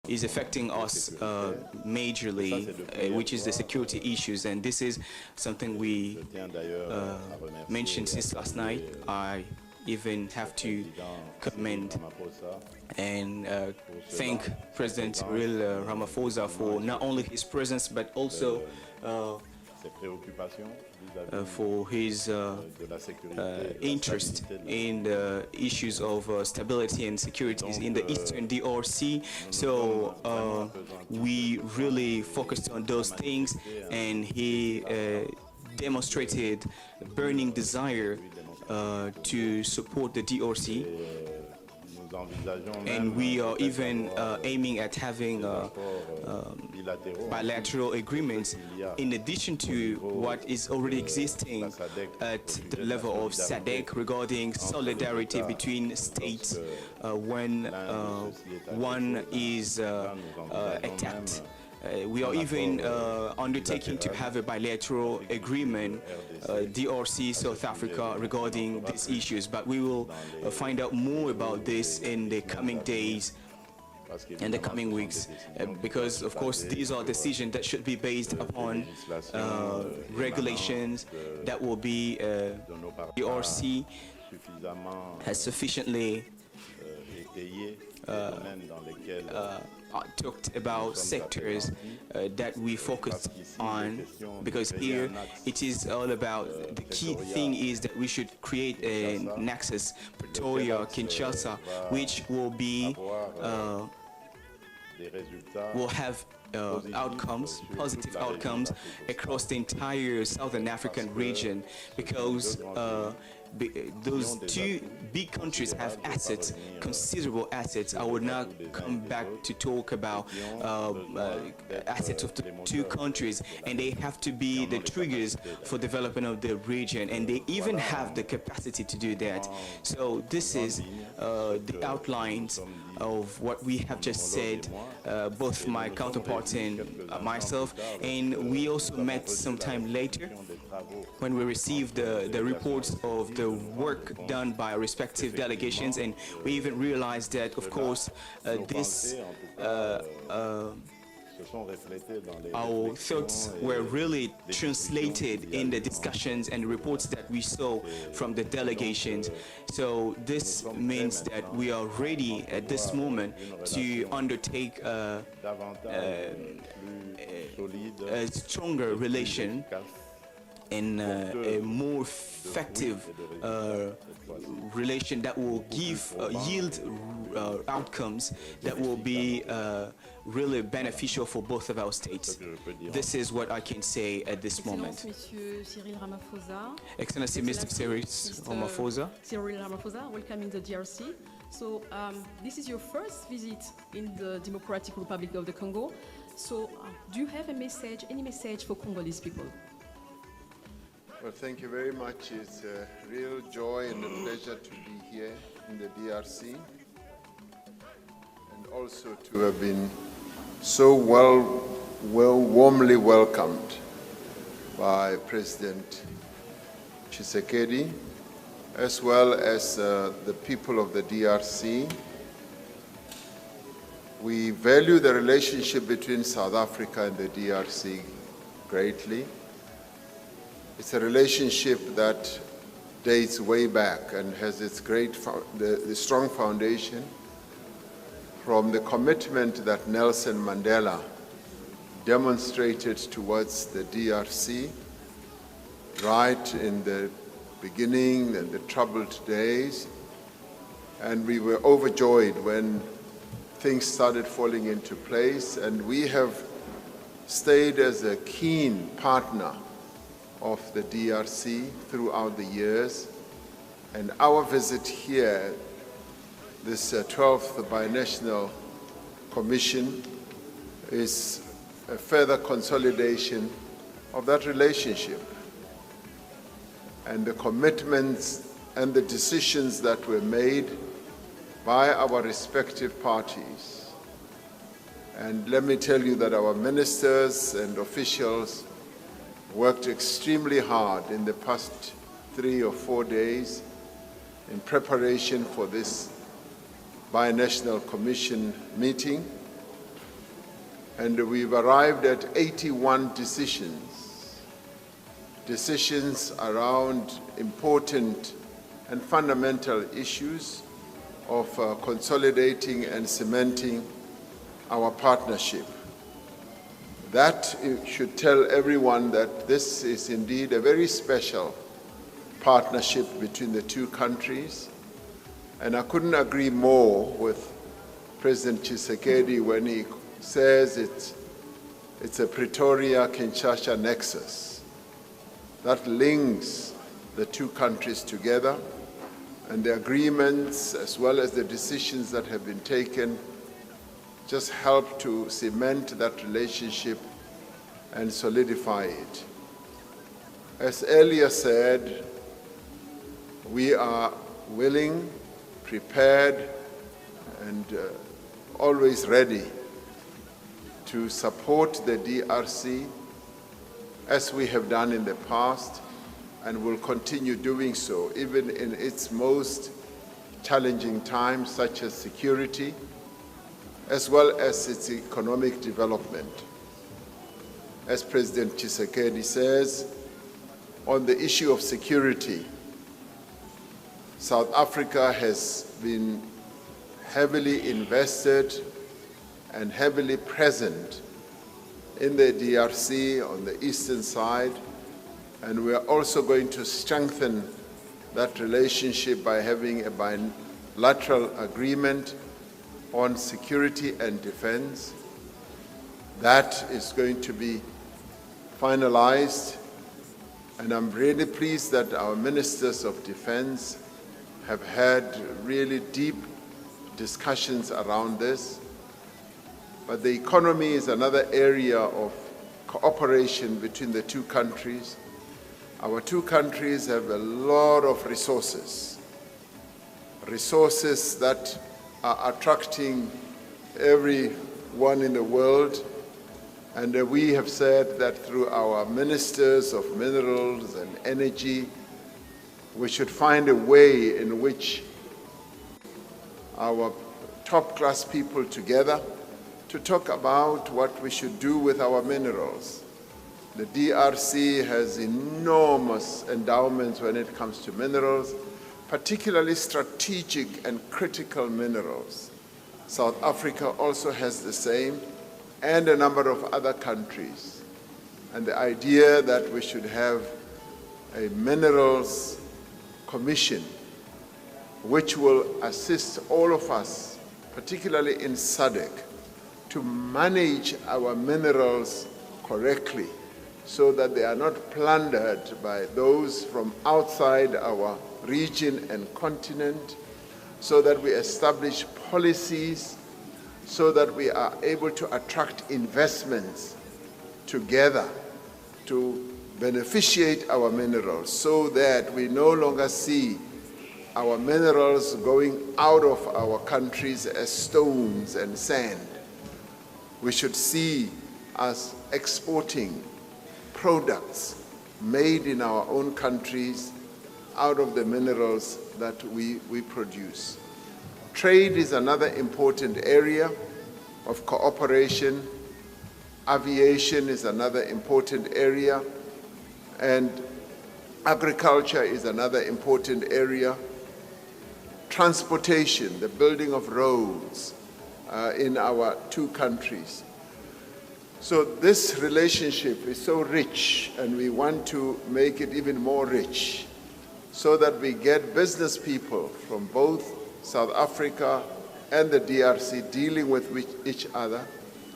is affecting us majorly, which is the security issues, and this is something we mentioned since last night. I even have to commend and thank President Cyril Ramaphosa for not only his presence but also for his interest in the issues of stability and security in the Eastern DRC. So we really focused on those things, and he demonstrated a burning desire to support the DRC. And we are even aiming at having bilateral agreements in addition to what is already existing at the level of SADC regarding solidarity between states when one is attacked. We are even undertaking to have a bilateral agreement, DRC, South Africa, regarding these issues. But we will find out more about this in the coming days and the coming weeks, because of course these are decisions that should be based upon regulations that will be DRC has sufficiently talked about sectors that we focused on, because here it is all about, the key thing is that we should create a nexus, Pretoria, Kinshasa, which will be will have outcomes, positive outcomes across the entire Southern African region, because those two big countries have assets, considerable assets. I would not come back to talk about assets of the two countries, and they have to be the triggers for development of the region, and they even have the capacity to do that. So this is the outlines of what we have just said, both my counterparts and myself. And we also met some time later when we received the reports of the work done by respective delegations, and we even realized that, of course, this our thoughts were really translated in the discussions and reports that we saw from the delegations. So this means that we are ready at this moment to undertake a stronger relation and a more effective relation that will give yield outcomes that will be really beneficial for both of our states. This is what I can say at this moment. Excellency, Mr. Cyril Ramaphosa. Cyril Ramaphosa, welcome in the DRC. So this is your first visit in the Democratic Republic of the Congo. So do you have a message, any message for Congolese people? Well, thank you very much. It's a real joy and a pleasure to be here in the DRC, and also to have been so warmly welcomed by President Tshisekedi, as well as the people of the DRC. We value the relationship between South Africa and the DRC greatly. It's a relationship that dates way back and has its the strong foundation from the commitment that Nelson Mandela demonstrated towards the DRC right in the beginning and the troubled days. And we were overjoyed when things started falling into place, and we have stayed as a keen partner of the DRC throughout the years. And our visit here, this 12th Binational Commission, is a further consolidation of that relationship and the commitments and the decisions that were made by our respective parties. And let me tell you that our ministers and officials worked extremely hard in the past 3 or 4 days in preparation for this Binational Commission meeting. and we've arrived at 81 decisions around important and fundamental issues of consolidating and cementing our partnership. That should tell everyone that this is indeed a very special partnership between the two countries. And I couldn't agree more with President Tshisekedi when he says it's a Pretoria-Kinshasa nexus that links the two countries together, and the agreements as well as the decisions that have been taken just help to cement that relationship and solidify it. As earlier said, we are willing, prepared, and always ready to support the DRC as we have done in the past and will continue doing so, even in its most challenging times, such as security, as well as its economic development. As President Tshisekedi says, on the issue of security, South Africa has been heavily invested and heavily present in the DRC on the eastern side, and we are also going to strengthen that relationship by having a bilateral agreement on security and defense. That is going to be finalized, and I'm really pleased that our ministers of defense have had really deep discussions around this. But the economy is another area of cooperation between the two countries. Our two countries have a lot of resources that are attracting everyone in the world. And we have said that through our ministers of minerals and energy, we should find a way in which our top-class people together to talk about what we should do with our minerals. The DRC has enormous endowments when it comes to minerals, particularly strategic and critical minerals. South Africa also has the same, and a number of other countries. And the idea that we should have a minerals commission which will assist all of us, particularly in SADC, to manage our minerals correctly so that they are not plundered by those from outside our region and continent, so that we establish policies so that we are able to attract investments together to beneficiate our minerals, so that we no longer see our minerals going out of our countries as stones and sand. We should see us exporting products made in our own countries out of the minerals that we produce. Trade is another important area of cooperation. Aviation is another important area, and agriculture is another important area. Transportation, the building of roads in our two countries. So this relationship is so rich, and we want to make it even more rich so that we get business people from both South Africa and the DRC dealing with each other.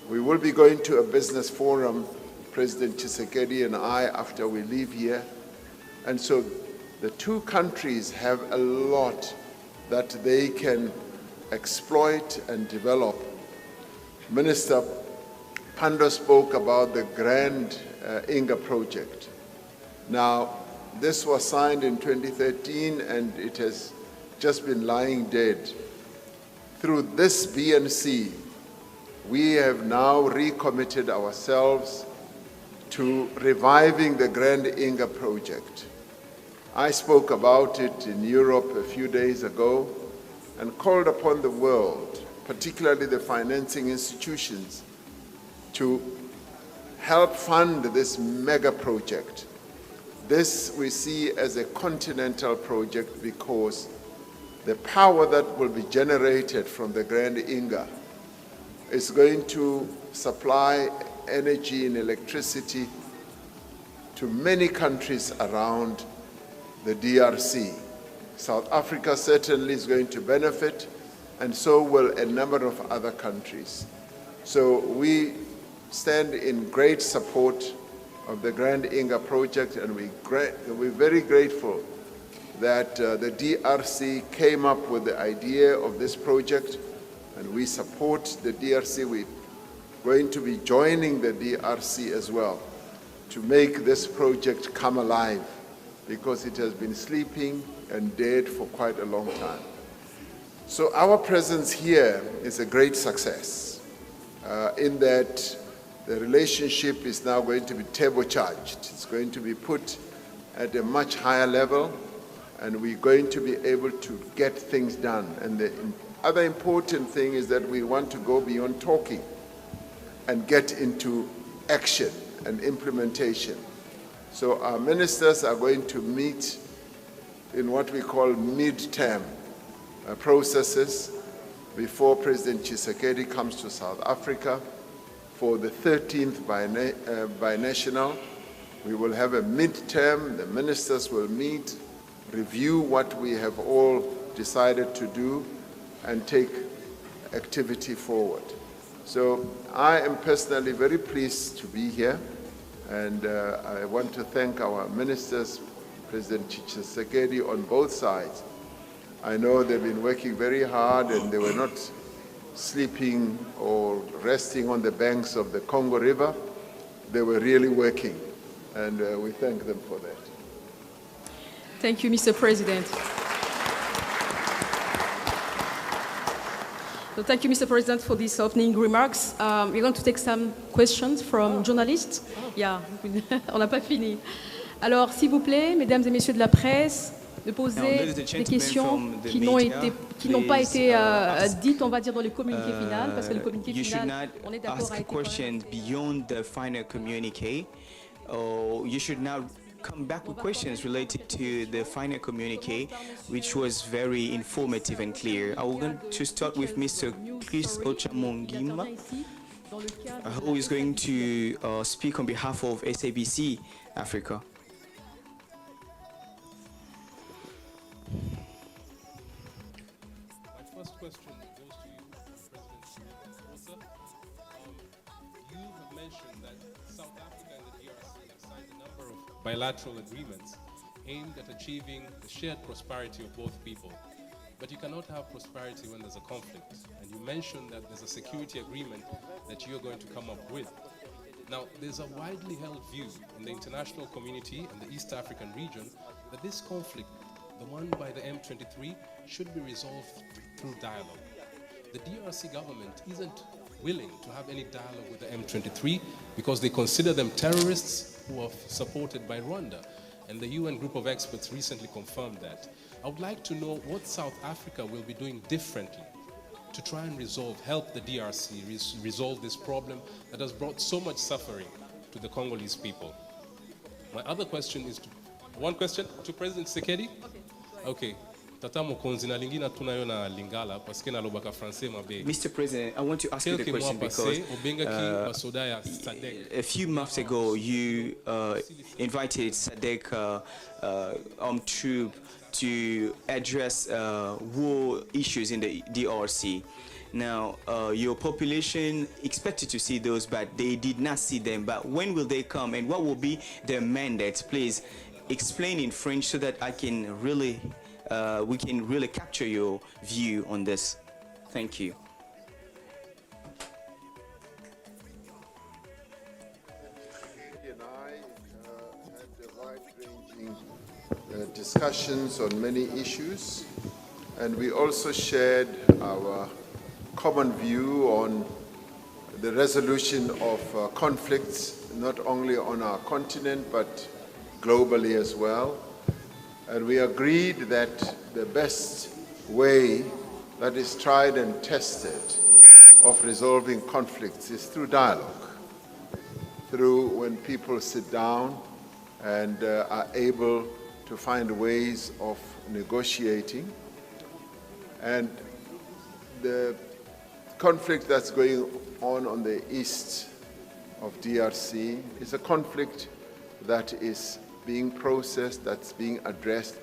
We will be going to a business forum, President Tshisekedi and I, after we leave here. And so the two countries have a lot that they can exploit and develop. Minister Pando spoke about the Grand Inga project. Now, this was signed in 2013 and it has just been lying dead. Through this BNC, we have now recommitted ourselves to reviving the Grand Inga project. I spoke about it in Europe a few days ago and called upon the world, particularly the financing institutions, to help fund this mega project. This we see as a continental project because the power that will be generated from the Grand Inga is going to supply energy and electricity to many countries around the DRC. South Africa certainly is going to benefit, and so will a number of other countries. So we stand in great support of the Grand Inga project, and we're very grateful that the DRC came up with the idea of this project, and we support the DRC. We're going to be joining the DRC as well to make this project come alive, because it has been sleeping and dead for quite a long time. So our presence here is a great success in that the relationship is now going to be turbocharged. It's going to be put at a much higher level, and we're going to be able to get things done. And the other important thing is that we want to go beyond talking and get into action and implementation. So our ministers are going to meet in what we call mid-term processes before President Tshisekedi comes to South Africa for the 13th binational. We will have a mid-term. The ministers will meet, review what we have all decided to do, and take activity forward. So I am personally very pleased to be here, and I want to thank our ministers, President Tshisekedi, on both sides. I know they've been working very hard, and they were not sleeping or resting on the banks of the Congo River. They were really working, and we thank them for that. Thank you, Mr. President. So thank you, Mr. President, for these opening remarks. We're going to take some questions from journalists. Yeah, on n'a pas fini. Alors, s'il vous plaît, mesdames et messieurs de la presse, de poser des questions qui n'ont pas été dites, on va dire, dans le communiqué final, parce que le communiqué final, on est d'accord, a été questions beyond the final communique. You should not come back with questions related to the final communique, which was very informative and clear. I want to start with Mr. Chris Ochamongima, who is going to speak on behalf of SABC Africa. First question goes to you, President Ramaphosa. You have mentioned that South Africa and the DRC have signed a number of bilateral agreements aimed at achieving the shared prosperity of both people. But you cannot have prosperity when there's a conflict. And you mentioned that there's a security agreement that you're going to come up with. Now, there's a widely held view in the international community and the East African region that this conflict, the one by the M23, should be resolved through dialogue. The DRC government isn't willing to have any dialogue with the M23 because they consider them terrorists who are supported by Rwanda. And the UN group of experts recently confirmed that. I would like to know what South Africa will be doing differently to try and help the DRC resolve this problem that has brought so much suffering to the Congolese people. My other question is, one question to President Tshisekedi? Okay. Mr. President, I want to ask you the question because a few months ago you invited SADC armed troop to address war issues in the DRC. Now, your population expected to see those, but they did not see them. But when will they come, and what will be their mandate? Please explain in French so that I can really we can really capture your view on this. Thank you. He and I had wide-ranging discussions on many issues, and we also shared our common view on the resolution of conflicts, not only on our continent but globally as well. And we agreed that the best way that is tried and tested of resolving conflicts is through dialogue. through when people sit down and are able to find ways of negotiating. And the conflict that's going on the east of DRC is a conflict that is being processed, that's being addressed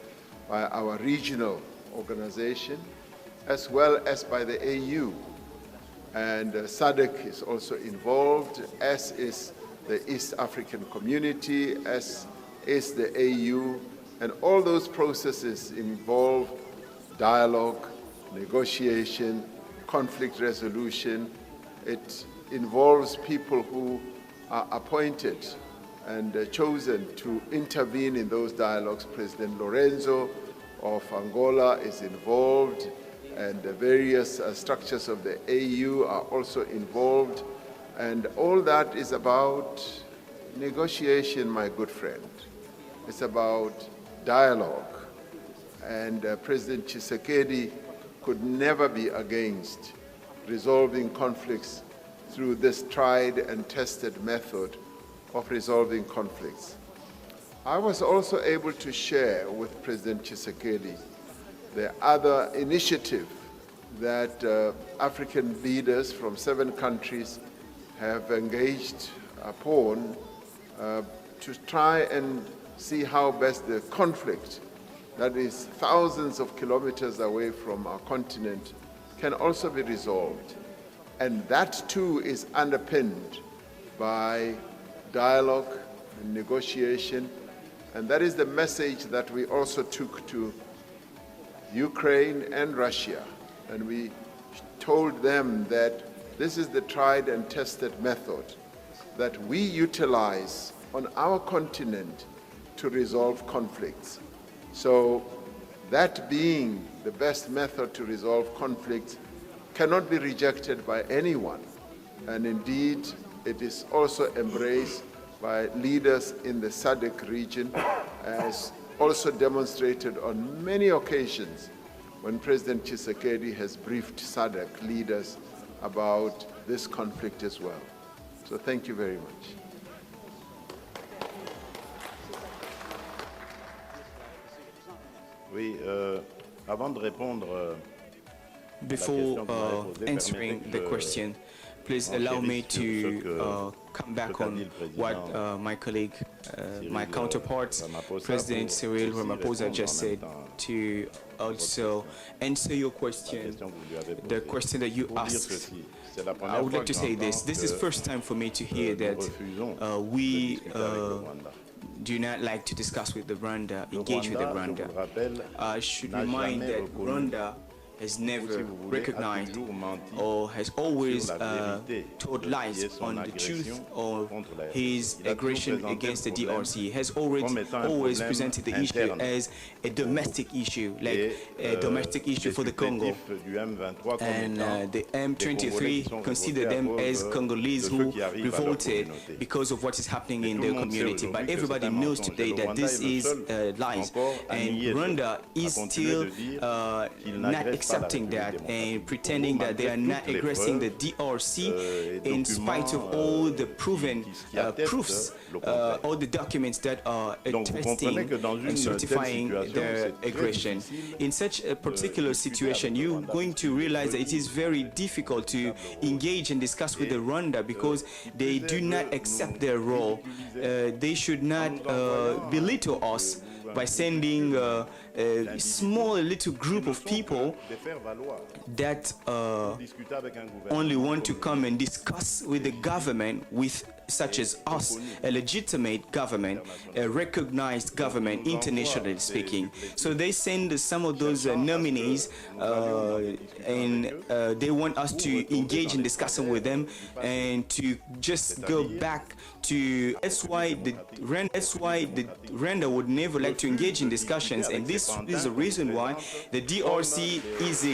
by our regional organization, as well as by the AU. And SADC is also involved, as is the East African Community, as is the AU, and all those processes involve dialogue, negotiation, conflict resolution. It involves people who are appointed and chosen to intervene in those dialogues. President Lorenzo of Angola is involved, and the various structures of the AU are also involved. And all that is about negotiation, my good friend. It's about dialogue. And President Tshisekedi could never be against resolving conflicts through this tried and tested method of resolving conflicts. I was also able to share with President Tshisekedi the other initiative that African leaders from 7 countries have engaged upon to try and see how best the conflict that is thousands of kilometers away from our continent can also be resolved. And that too is underpinned by dialogue and negotiation. And that is the message that we also took to Ukraine and Russia. And we told them that this is the tried and tested method that we utilize on our continent to resolve conflicts. So that being the best method to resolve conflicts cannot be rejected by anyone. And indeed, it is also embraced by leaders in the SADC region, as also demonstrated on many occasions when President Tshisekedi has briefed SADC leaders about this conflict as well. So thank you very much. Oui, avant de répondre. Before answering the question, please allow me to come back on what my colleague, my counterpart, President Cyril Ramaphosa just said, to also answer your question, the question that you asked. I would like to say this. This is the first time for me to hear that we do not like to discuss with the Rwanda, engage with the Rwanda. I should remind that Rwanda has never recognized or has always told lies on the truth of his aggression against the DRC, has always presented the issue as a domestic issue, like a domestic issue for the Congo. And the M23 consider them as Congolese who revolted because of what is happening in their community. But everybody knows today that this is lies, and Rwanda is still not accepting that and pretending that they are not aggressing the DRC in spite of all the proven proofs, all the documents that are attesting and certifying their aggression. In such a particular situation, you're going to realize that it is very difficult to engage and discuss with the Rwanda because they do not accept their role. They should not belittle us by sending a small little group of people that only want to come and discuss with the government, with such as us, a legitimate government, a recognized government, internationally speaking. So they send some of those nominees and they want us to engage in discussing with them and to just go back to, that's why the Rwanda would never like to engage in discussions, and this is the reason why the DRC is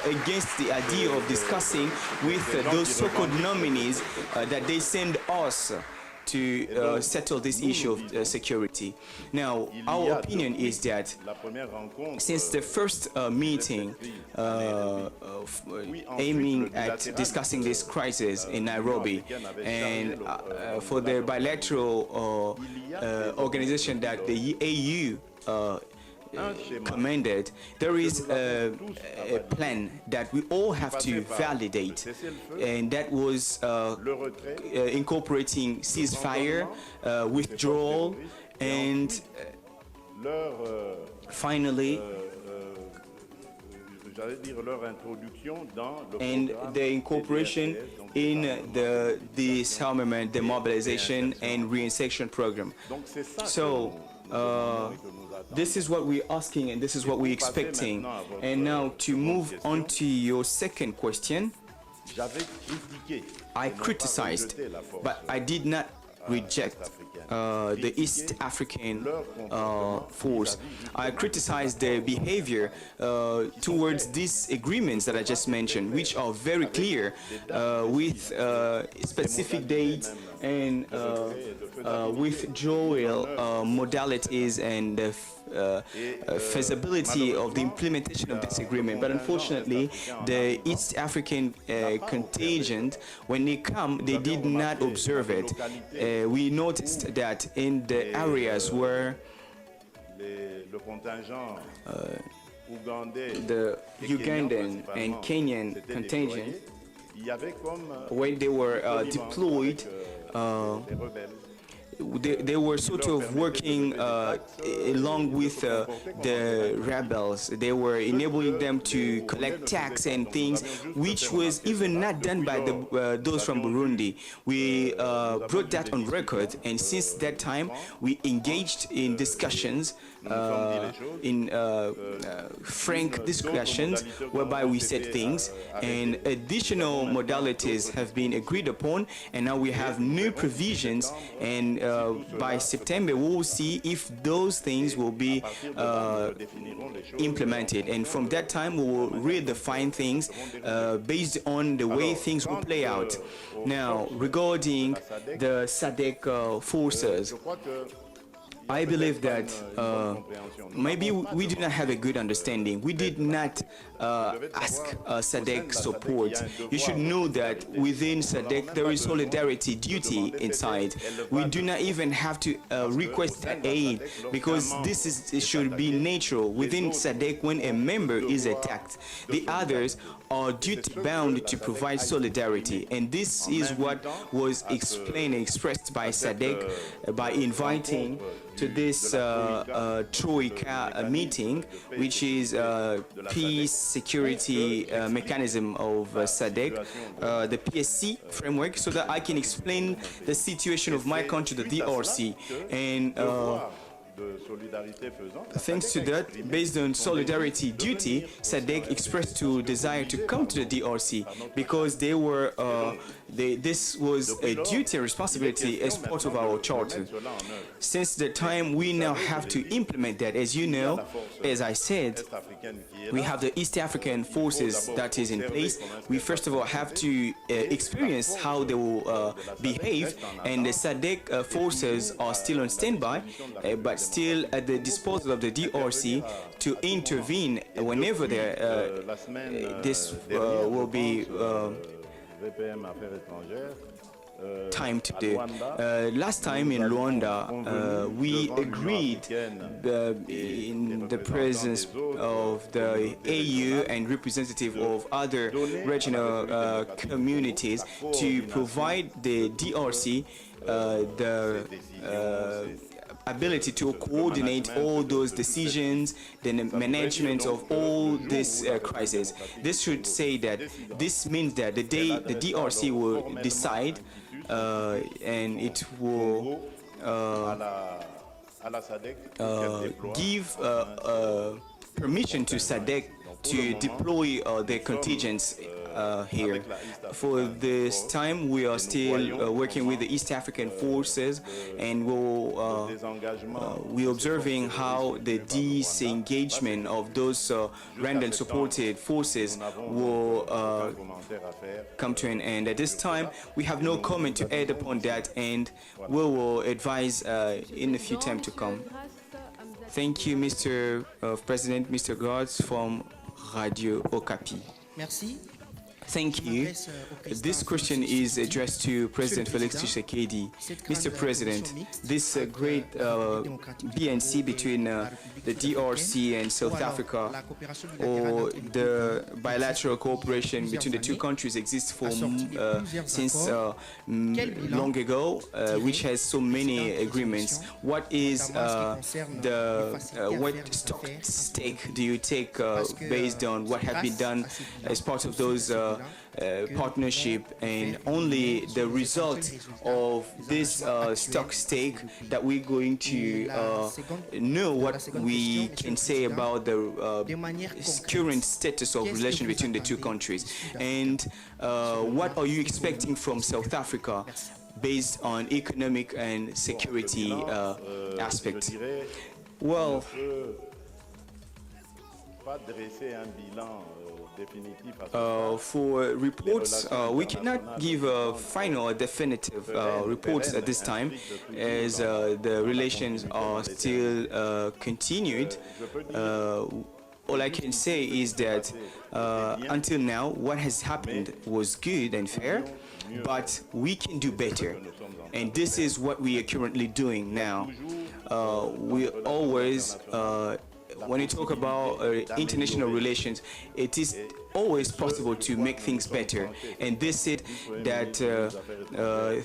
against the idea of discussing with those so-called nominees that they send us to settle this issue of security. Now, our opinion is that since the first meeting aiming at discussing this crisis in Nairobi, and for the bilateral organization that the AU commended, there is a plan that we all have to validate, and that was incorporating ceasefire, withdrawal, and finally and the incorporation in the disarmament, demobilization, and reinsertion program. So this is what we're asking, and this is what we're expecting. And now to move on to your second question, I criticized, but I did not reject the East African force. I criticized their behavior towards these agreements that I just mentioned, which are very clear with specific dates and withdrawal modalities and feasibility of the implementation of this agreement. But unfortunately, the East African contingent, when they come, they did not observe it. We noticed that in the areas where the Ugandan and Kenyan contingent, when they were deployed, they were sort of working along with the rebels. They were enabling them to collect tax and things, which was even not done by those from Burundi. We brought that on record, and since that time, we engaged in discussions, in frank discussions, whereby we said things, and additional modalities have been agreed upon, and now we have new provisions, and by September we will see if those things will be implemented, and from that time we will redefine things based on the way things will play out. Now, regarding the SADC forces, I believe that maybe we do not have a good understanding. We did not ask SADC support. You should know that within SADC there is solidarity duty inside. We do not even have to request aid, because it should be natural within SADC. When a member is attacked, the others are duty bound to provide solidarity, and this is what was expressed by SADC by inviting to this Troika meeting, which is peace security mechanism of SADC, the PSC framework, so that I can explain the situation of my country, the DRC, and thanks to that, based on solidarity duty, SADC expressed to desire to come to the DRC because they were this was a duty and responsibility as part of our charter. Since the time, we now have to implement that. As you know, as I said, we have the East African forces that is in place. We first of all have to experience how they will behave, and the SADC forces are still on standby, but still at the disposal of the DRC to intervene whenever this will be time to do. Last time in Rwanda, we agreed in the presence of the AU and representative of other regional communities to provide the DRC the ability to coordinate all those decisions, the management of all this crisis. This should say that this means that the day the DRC will decide and it will give permission to SADC to deploy their contingents here. For this time, we are still working with the East African forces, and we're observing how the disengagement of those Rwandan supported forces will come to an end. At this time, we have no comment to add upon that, and we will advise in a few time to come. Thank you, Mr. President, Mr. Gards from Radio Okapi. Merci. Thank you. This question is addressed to President Félix Tshisekedi. Mr. President, this great BNC between the DRC and South Africa, or the bilateral cooperation between the two countries, exists for since long ago, which has so many agreements. What is what stake do you take based on what has been done as part of those partnership, and only the result of this stock stake that we're going to know what we can say about the current status of relation between the two countries, and what are you expecting from South Africa based on economic and security aspects? Well, for reports, we cannot give a final or definitive reports at this time, as the relations are still continued. All I can say is that until now, what has happened was good and fair, but we can do better. And this is what we are currently doing now. We always when you talk about international relations, it is always possible to make things better. And this is that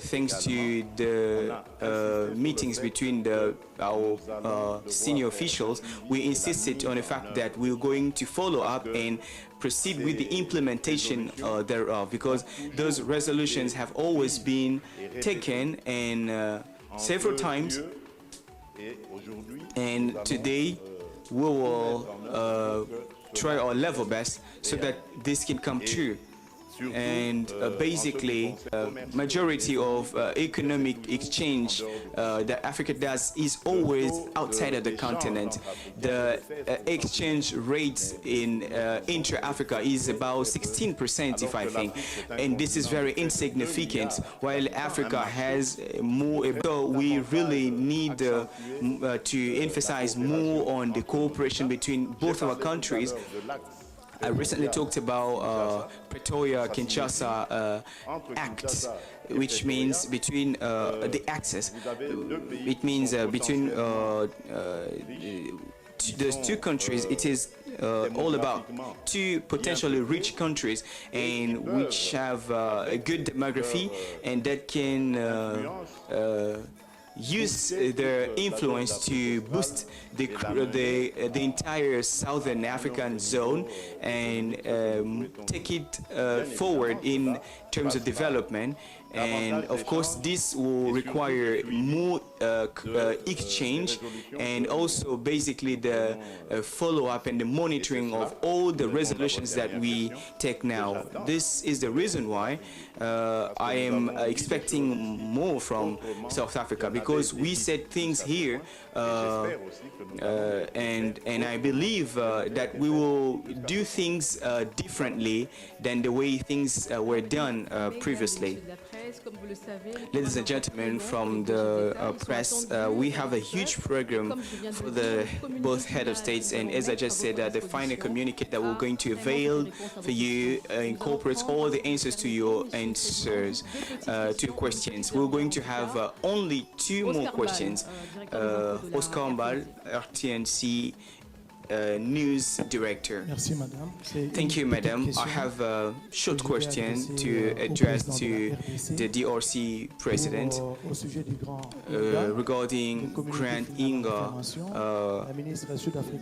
thanks to the meetings between our senior officials, we insisted on the fact that we're going to follow up and proceed with the implementation thereof, because those resolutions have always been taken and several times, and today we will try our level best so that this can come true. And basically, majority of economic exchange that Africa does is always outside of the continent. The exchange rates in intra-Africa is about 16%, if I think, and this is very insignificant, while Africa has more. So we really need to emphasize more on the cooperation between both our countries. I recently talked about Pretoria-Kinshasa Act, which means between the access. It means between those two countries. It is all about two potentially rich countries, and which have a good demography, and that can use their influence to boost the entire Southern African zone and take it forward in terms of development. And of course, this will require more exchange, and also basically the follow-up and the monitoring of all the resolutions that we take now. This is the reason why I am expecting more from South Africa, because we said things here, and I believe that we will do things differently than the way things were done previously. Ladies and gentlemen from the press, we have a huge program for the both head of states, and as I just said, the final communique that we're going to avail for you incorporates all the answers to your questions. We're going to have only two more questions. Oscar Mbal, RTNC News Director. Thank you, Madam. I have a short question to address to the DRC President regarding Grant Inga.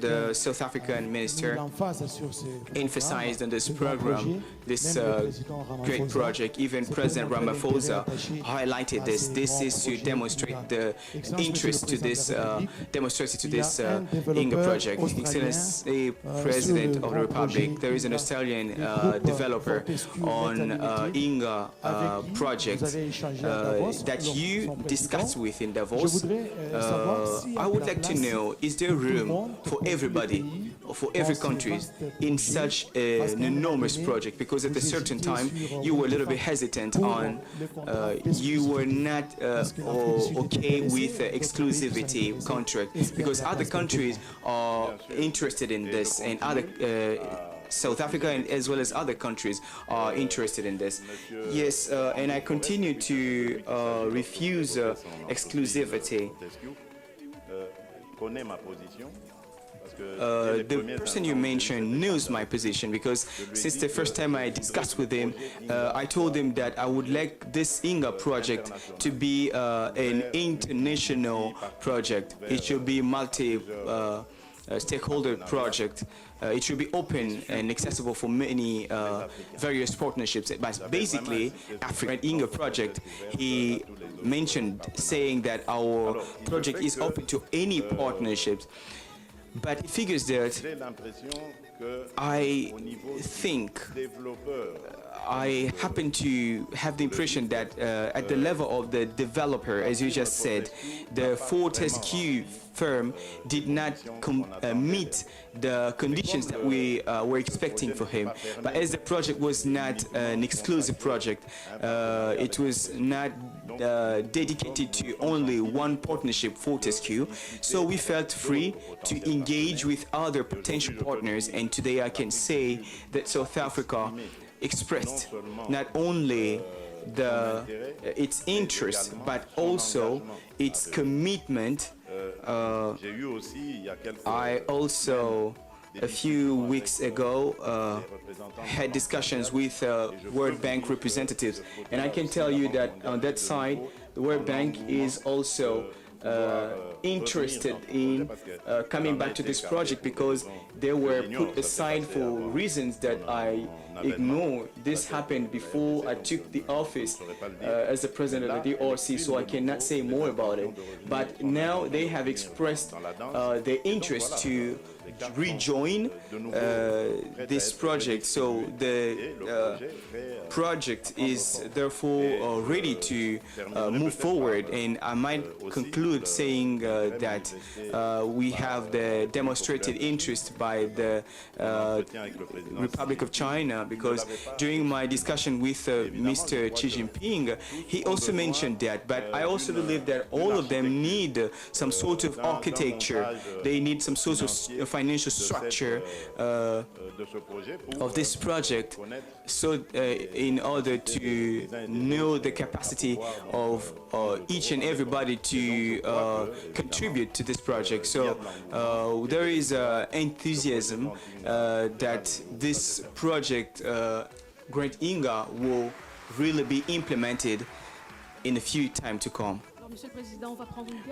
The South African Minister emphasized on this program, this great project. Even President Ramaphosa highlighted this. This is to demonstrate the interest to this, demonstrated to this Inga project. Excellency President of the Republic, there is an Australian developer on Inga project that you discussed with in Davos. I would like to know, is there room for everybody, for every country in such an enormous project? Because at a certain time you were a little bit hesitant on, you were not okay with exclusivity contract, because other countries are interested in this, and other South Africa and as well as other countries are interested in this. Yes, and I continue to refuse exclusivity. The person you mentioned knows my position, because since the first time I discussed with him, I told him that I would like this Inga project to be an international project. It should be multi-stakeholder project. It should be open and accessible for many various partnerships. But basically, African Inga project, he mentioned saying that our project is open to any partnerships. But it figures that I think, I happen to have the impression that at the level of the developer, as you just said, the Fortescue firm did not meet the conditions that we were expecting for him. But as the project was not an exclusive project, it was not dedicated to only one partnership, Fortescue, so we felt free to engage with other potential partners. And today I can say that South Africa expressed not only its interest, but also its commitment. I also, a few weeks ago, had discussions with World Bank representatives, and I can tell you that on that side, the World Bank is also interested in coming back to this project, because they were put aside for reasons that I ignore. This happened before I took the office as the president of the DRC, so I cannot say more about it. But now they have expressed their interest to rejoin this project. So the project is therefore ready to move forward, and I might conclude saying that we have the demonstrated interest by the Republic of China, because during my discussion with Mr. Xi Jinping, he also mentioned that. But I also believe that all of them need some sort of architecture. They need some sort of financial structure of this project, so in order to know the capacity of each and everybody to contribute to this project. So there is enthusiasm that this project, Great Inga, will really be implemented in a few time to come.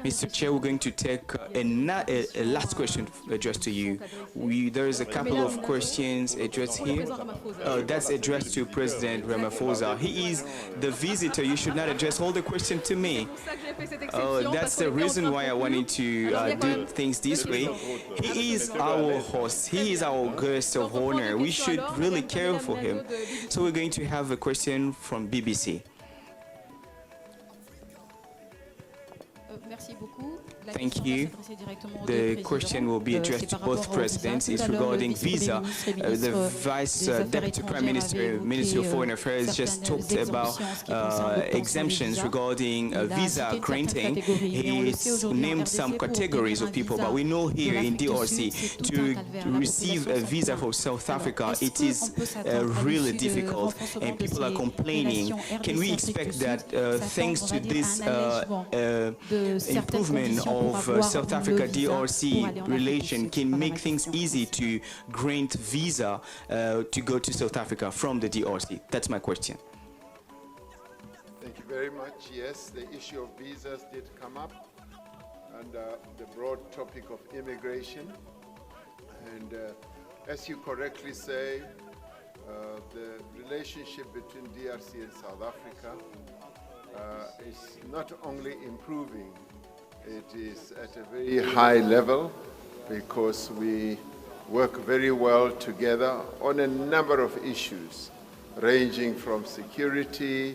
Mr. Chair, we're going to take a last question addressed to you. There is a couple of questions addressed here. That's addressed to President Ramaphosa. He is the visitor. You should not address all the questions to me. That's the reason why I wanted to do things this way. He is our host. He is our guest of honor. We should really care for him. So we're going to have a question from BBC. Thank you. The question will be addressed to both presidents. It's regarding visa. The Vice Deputy Prime Minister, Minister of Foreign Affairs, just talked about exemptions regarding visa granting. He named some categories of people, but we know here in DRC to receive a visa from South Africa, it is really difficult, and people are complaining. Can we expect that thanks to this improvement of South Africa-DRC relation can make things easy to grant visa to go to South Africa from the DRC? That's my question. Thank you very much. Yes, the issue of visas did come up under the broad topic of immigration. And as you correctly say, the relationship between DRC and South Africa is not only improving, it is at a very high level, because we work very well together on a number of issues, ranging from security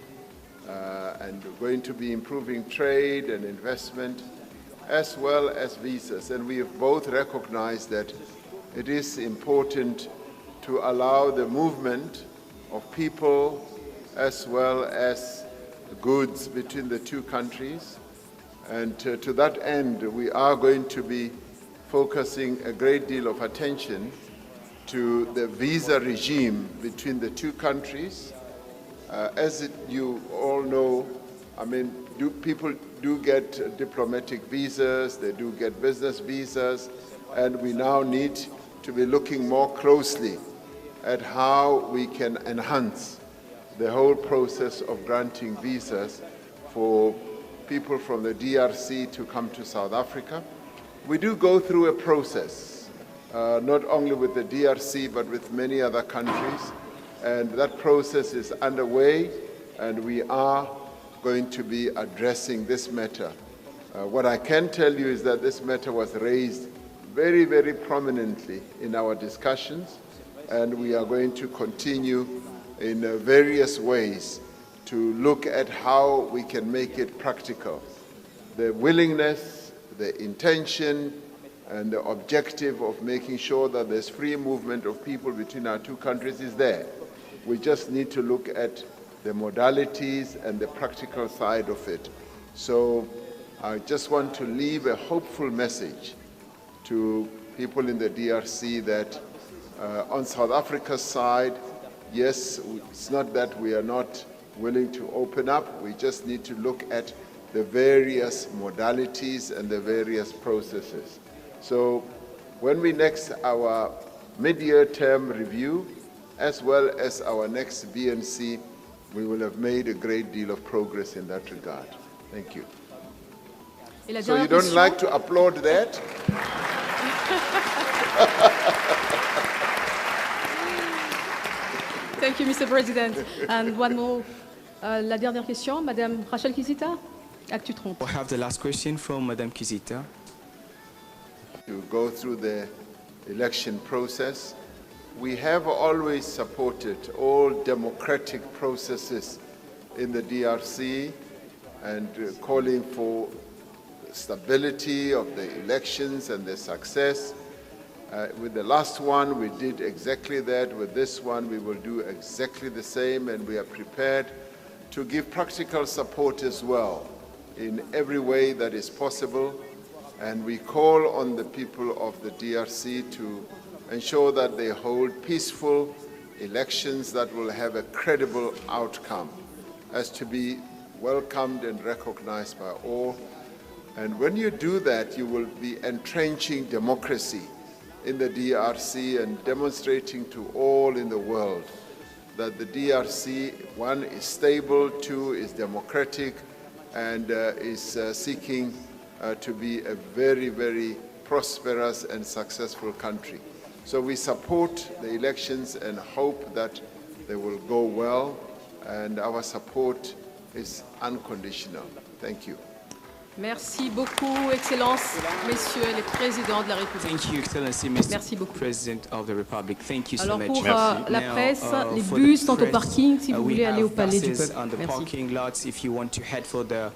and going to be improving trade and investment, as well as visas. And we have both recognized that it is important to allow the movement of people as well as goods between the two countries. And to that end, we are going to be focusing a great deal of attention to the visa regime between the two countries. You all know, I mean, people do get diplomatic visas, they do get business visas, and we now need to be looking more closely at how we can enhance the whole process of granting visas for people from the DRC to come to South Africa. We do go through a process, not only with the DRC, but with many other countries. And that process is underway, and we are going to be addressing this matter. What I can tell you is that this matter was raised very, very prominently in our discussions, and we are going to continue in various ways to look at how we can make it practical. The willingness, the intention, and the objective of making sure that there's free movement of people between our two countries is there. We just need to look at the modalities and the practical side of it. So I just want to leave a hopeful message to people in the DRC that on South Africa's side, yes, it's not that we are not willing to open up, we just need to look at the various modalities and the various processes. So when we next our mid-year term review, as well as our next BNC, we will have made a great deal of progress in that regard. Thank you. So you don't like to applaud that? Thank you, Mr. President. And one more. La dernière question, Madame Rachel Kizita, Actu 30. We have the last question from Madame Kizita. To go through the election process, we have always supported all democratic processes in the DRC and calling for stability of the elections and their success. With the last one, we did exactly that. With this one, we will do exactly the same, and we are prepared to give practical support as well in every way that is possible. And we call on the people of the DRC to ensure that they hold peaceful elections that will have a credible outcome as to be welcomed and recognized by all. And when you do that, you will be entrenching democracy in the DRC and demonstrating to all in the world that the DRC, one, is stable, two, is democratic, and is seeking to be a very, very prosperous and successful country. So we support the elections and hope that they will go well, and our support is unconditional. Thank you. Merci beaucoup, Excellence, Messieurs les Présidents de la République. Thank you, Excellency, Mr. Merci beaucoup. President of the Republic. Thank you so Alors much. pour la presse, les bus sont au parking si vous voulez aller au palais du peuple. On the Merci. parking lots if you want to head for the